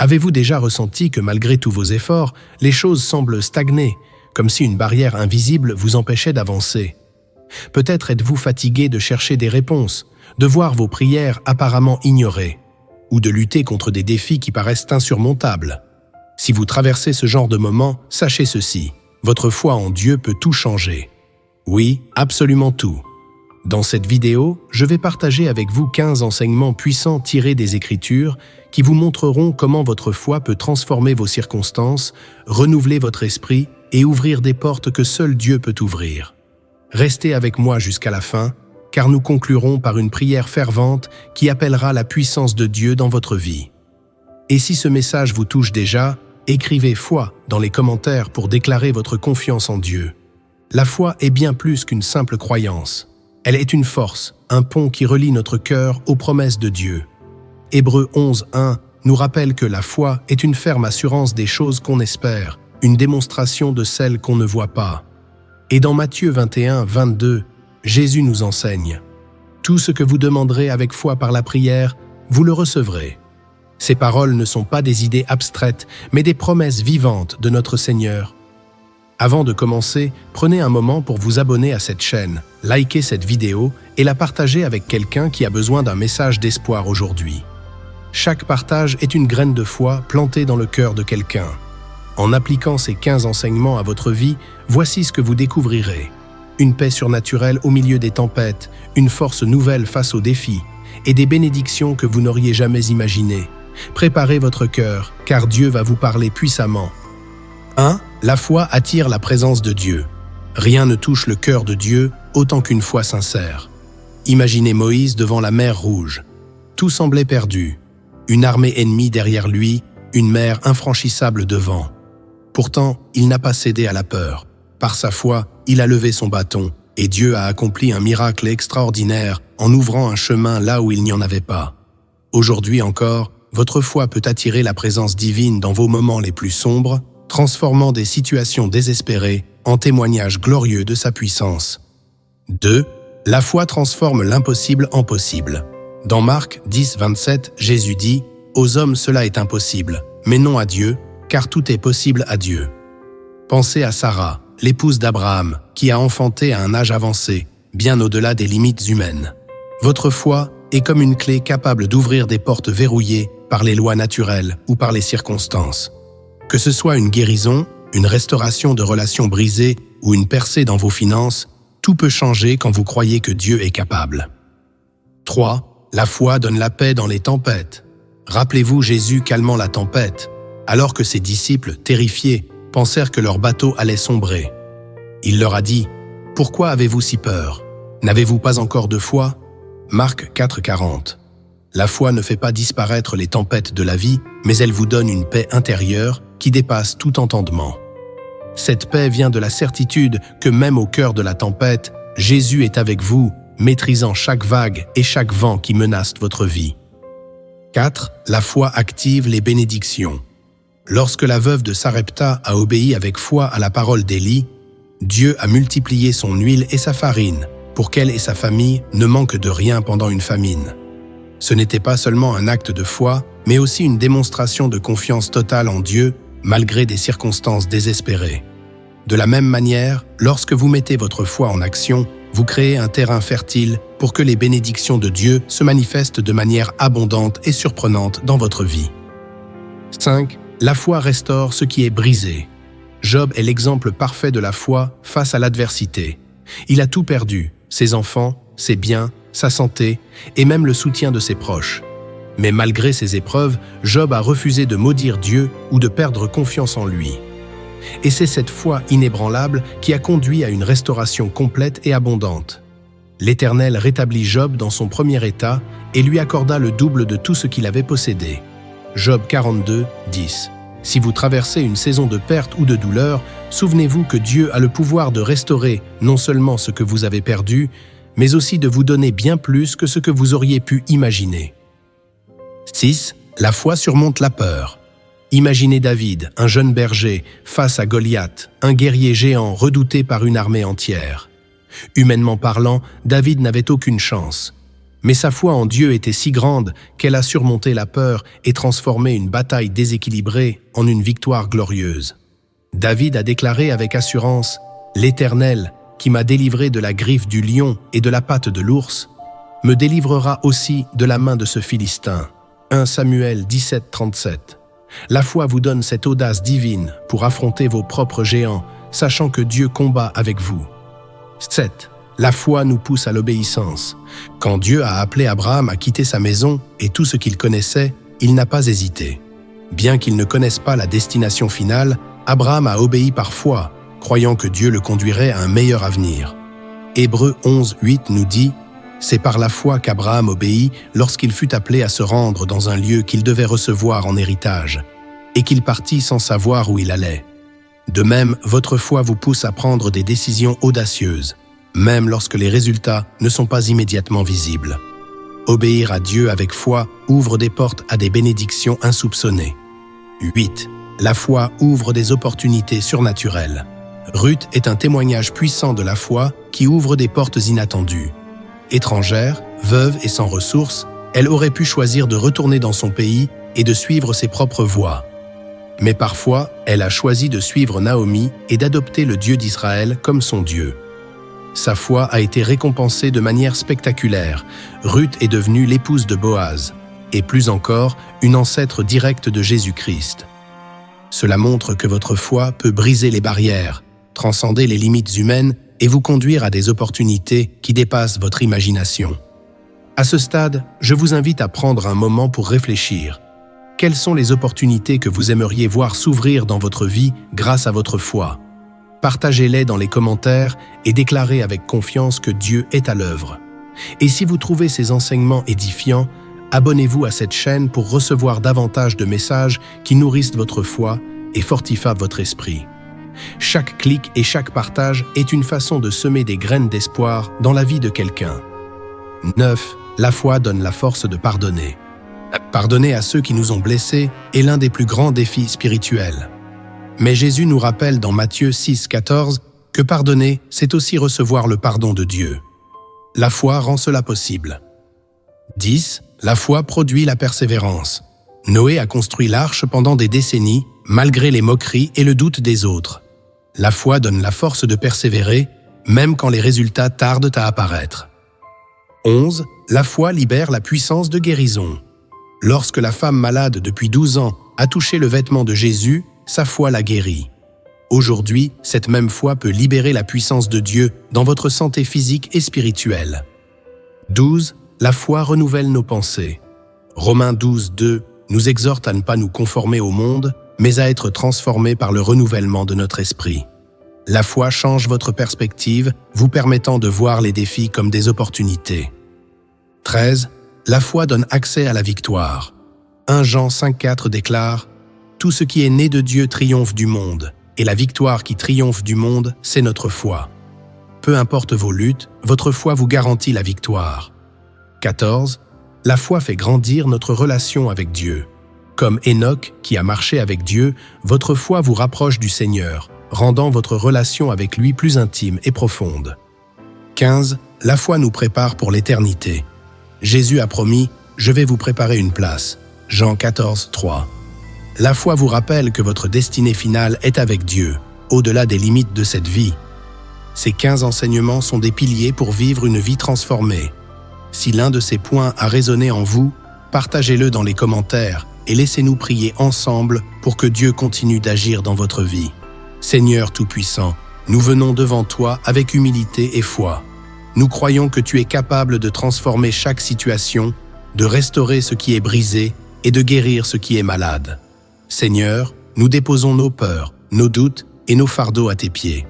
Avez-vous déjà ressenti que malgré tous vos efforts, les choses semblent stagner, comme si une barrière invisible vous empêchait d'avancer? Peut-être êtes-vous fatigué de chercher des réponses, de voir vos prières apparemment ignorées, ou de lutter contre des défis qui paraissent insurmontables. Si vous traversez ce genre de moment, sachez ceci, votre foi en Dieu peut tout changer. Oui, absolument tout. Dans cette vidéo, je vais partager avec vous 15 enseignements puissants tirés des Écritures qui vous montreront comment votre foi peut transformer vos circonstances, renouveler votre esprit et ouvrir des portes que seul Dieu peut ouvrir. Restez avec moi jusqu'à la fin, car nous conclurons par une prière fervente qui appellera la puissance de Dieu dans votre vie. Et si ce message vous touche déjà, écrivez « foi » dans les commentaires pour déclarer votre confiance en Dieu. La foi est bien plus qu'une simple croyance. Elle est une force, un pont qui relie notre cœur aux promesses de Dieu. Hébreux 11:1 nous rappelle que la foi est une ferme assurance des choses qu'on espère, une démonstration de celles qu'on ne voit pas. Et dans Matthieu 21:22, Jésus nous enseigne « Tout ce que vous demanderez avec foi par la prière, vous le recevrez. » Ces paroles ne sont pas des idées abstraites, mais des promesses vivantes de notre Seigneur. Avant de commencer, prenez un moment pour vous abonner à cette chaîne, liker cette vidéo et la partager avec quelqu'un qui a besoin d'un message d'espoir aujourd'hui. Chaque partage est une graine de foi plantée dans le cœur de quelqu'un. En appliquant ces 15 enseignements à votre vie, voici ce que vous découvrirez. Une paix surnaturelle au milieu des tempêtes, une force nouvelle face aux défis et des bénédictions que vous n'auriez jamais imaginées. Préparez votre cœur, car Dieu va vous parler puissamment. 1. La foi attire la présence de Dieu. Rien ne touche le cœur de Dieu autant qu'une foi sincère. Imaginez Moïse devant la mer Rouge. Tout semblait perdu. Une armée ennemie derrière lui, une mer infranchissable devant. Pourtant, il n'a pas cédé à la peur. Par sa foi, il a levé son bâton, et Dieu a accompli un miracle extraordinaire en ouvrant un chemin là où il n'y en avait pas. Aujourd'hui encore, votre foi peut attirer la présence divine dans vos moments les plus sombres, transformant des situations désespérées en témoignages glorieux de sa puissance. 2. La foi transforme l'impossible en possible. Dans Marc 10:27, Jésus dit « Aux hommes cela est impossible, mais non à Dieu, car tout est possible à Dieu. » Pensez à Sarah, l'épouse d'Abraham, qui a enfanté à un âge avancé, bien au-delà des limites humaines. Votre foi est comme une clé capable d'ouvrir des portes verrouillées par les lois naturelles ou par les circonstances. Que ce soit une guérison, une restauration de relations brisées ou une percée dans vos finances, tout peut changer quand vous croyez que Dieu est capable. 3. La foi donne la paix dans les tempêtes. Rappelez-vous Jésus calmant la tempête, alors que ses disciples, terrifiés, pensèrent que leur bateau allait sombrer. Il leur a dit « Pourquoi avez-vous si peur? N'avez-vous pas encore de foi ?» Marc 4:40. La foi ne fait pas disparaître les tempêtes de la vie, mais elle vous donne une paix intérieure qui dépasse tout entendement. Cette paix vient de la certitude que même au cœur de la tempête, Jésus est avec vous, maîtrisant chaque vague et chaque vent qui menace votre vie. 4. La foi active les bénédictions. Lorsque la veuve de Sarepta a obéi avec foi à la parole d'Élie, Dieu a multiplié son huile et sa farine pour qu'elle et sa famille ne manquent de rien pendant une famine. Ce n'était pas seulement un acte de foi, mais aussi une démonstration de confiance totale en Dieu, malgré des circonstances désespérées. De la même manière, lorsque vous mettez votre foi en action, vous créez un terrain fertile pour que les bénédictions de Dieu se manifestent de manière abondante et surprenante dans votre vie. 5. La foi restaure ce qui est brisé. Job est l'exemple parfait de la foi face à l'adversité. Il a tout perdu, ses enfants, ses biens, sa santé et même le soutien de ses proches. Mais malgré ces épreuves, Job a refusé de maudire Dieu ou de perdre confiance en lui. Et c'est cette foi inébranlable qui a conduit à une restauration complète et abondante. L'Éternel rétablit Job dans son premier état et lui accorda le double de tout ce qu'il avait possédé. Job 42:10. Si vous traversez une saison de perte ou de douleur, souvenez-vous que Dieu a le pouvoir de restaurer non seulement ce que vous avez perdu, mais aussi de vous donner bien plus que ce que vous auriez pu imaginer. 6. La foi surmonte la peur. Imaginez David, un jeune berger, face à Goliath, un guerrier géant redouté par une armée entière. Humainement parlant, David n'avait aucune chance. Mais sa foi en Dieu était si grande qu'elle a surmonté la peur et transformé une bataille déséquilibrée en une victoire glorieuse. David a déclaré avec assurance « L'Éternel, qui m'a délivré de la griffe du lion et de la patte de l'ours, me délivrera aussi de la main de ce Philistin. » 1 Samuel 17, 37. La foi vous donne cette audace divine pour affronter vos propres géants, sachant que Dieu combat avec vous. 7. La foi nous pousse à l'obéissance. Quand Dieu a appelé Abraham à quitter sa maison et tout ce qu'il connaissait, il n'a pas hésité. Bien qu'il ne connaisse pas la destination finale, Abraham a obéi par foi, croyant que Dieu le conduirait à un meilleur avenir. Hébreux 11, 8 nous dit « C'est par la foi qu'Abraham obéit lorsqu'il fut appelé à se rendre dans un lieu qu'il devait recevoir en héritage, et qu'il partit sans savoir où il allait. De même, votre foi vous pousse à prendre des décisions audacieuses, même lorsque les résultats ne sont pas immédiatement visibles. Obéir à Dieu avec foi ouvre des portes à des bénédictions insoupçonnées. 8. La foi ouvre des opportunités surnaturelles. Ruth est un témoignage puissant de la foi qui ouvre des portes inattendues. Étrangère, veuve et sans ressources, elle aurait pu choisir de retourner dans son pays et de suivre ses propres voies. Mais parfois, elle a choisi de suivre Naomi et d'adopter le Dieu d'Israël comme son Dieu. Sa foi a été récompensée de manière spectaculaire. Ruth est devenue l'épouse de Boaz, et plus encore, une ancêtre directe de Jésus-Christ. Cela montre que votre foi peut briser les barrières, transcender les limites humaines et vous conduire à des opportunités qui dépassent votre imagination. À ce stade, je vous invite à prendre un moment pour réfléchir. Quelles sont les opportunités que vous aimeriez voir s'ouvrir dans votre vie grâce à votre foi? Partagez-les dans les commentaires et déclarez avec confiance que Dieu est à l'œuvre. Et si vous trouvez ces enseignements édifiants, abonnez-vous à cette chaîne pour recevoir davantage de messages qui nourrissent votre foi et fortifient votre esprit. Chaque clic et chaque partage est une façon de semer des graines d'espoir dans la vie de quelqu'un. 9. La foi donne la force de pardonner. Pardonner à ceux qui nous ont blessés est l'un des plus grands défis spirituels. Mais Jésus nous rappelle dans Matthieu 6, 14 que pardonner, c'est aussi recevoir le pardon de Dieu. La foi rend cela possible. 10. La foi produit la persévérance. Noé a construit l'arche pendant des décennies, malgré les moqueries et le doute des autres. La foi donne la force de persévérer, même quand les résultats tardent à apparaître. 11. La foi libère la puissance de guérison. Lorsque la femme malade depuis 12 ans a touché le vêtement de Jésus, sa foi l'a guérie. Aujourd'hui, cette même foi peut libérer la puissance de Dieu dans votre santé physique et spirituelle. 12. La foi renouvelle nos pensées. Romains 12, 2 nous exhorte à ne pas nous conformer au monde, mais à être transformés par le renouvellement de notre esprit. La foi change votre perspective, vous permettant de voir les défis comme des opportunités. 13. La foi donne accès à la victoire. 1 Jean 5,4 déclare « Tout ce qui est né de Dieu triomphe du monde, et la victoire qui triomphe du monde, c'est notre foi. » Peu importe vos luttes, votre foi vous garantit la victoire. 14. La foi fait grandir notre relation avec Dieu. Comme Enoch qui a marché avec Dieu, votre foi vous rapproche du Seigneur, rendant votre relation avec lui plus intime et profonde. 15. La foi nous prépare pour l'éternité. Jésus a promis « Je vais vous préparer une place » Jean 14, 3. La foi vous rappelle que votre destinée finale est avec Dieu, au-delà des limites de cette vie. Ces 15 enseignements sont des piliers pour vivre une vie transformée. Si l'un de ces points a résonné en vous, partagez-le dans les commentaires et laissez-nous prier ensemble pour que Dieu continue d'agir dans votre vie. Seigneur Tout-Puissant, nous venons devant toi avec humilité et foi. Nous croyons que tu es capable de transformer chaque situation, de restaurer ce qui est brisé et de guérir ce qui est malade. Seigneur, nous déposons nos peurs, nos doutes et nos fardeaux à tes pieds.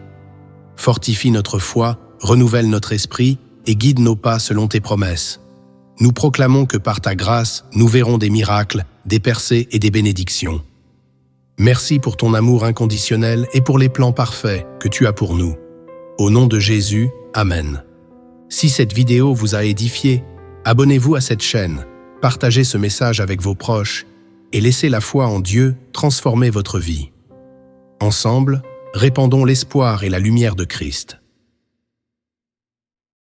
Fortifie notre foi, renouvelle notre esprit et guide nos pas selon tes promesses. Nous proclamons que par ta grâce, nous verrons des miracles, des percées et des bénédictions. Merci pour ton amour inconditionnel et pour les plans parfaits que tu as pour nous. Au nom de Jésus, Amen. Si cette vidéo vous a édifié, abonnez-vous à cette chaîne, partagez ce message avec vos proches et laissez la foi en Dieu transformer votre vie. Ensemble, répandons l'espoir et la lumière de Christ.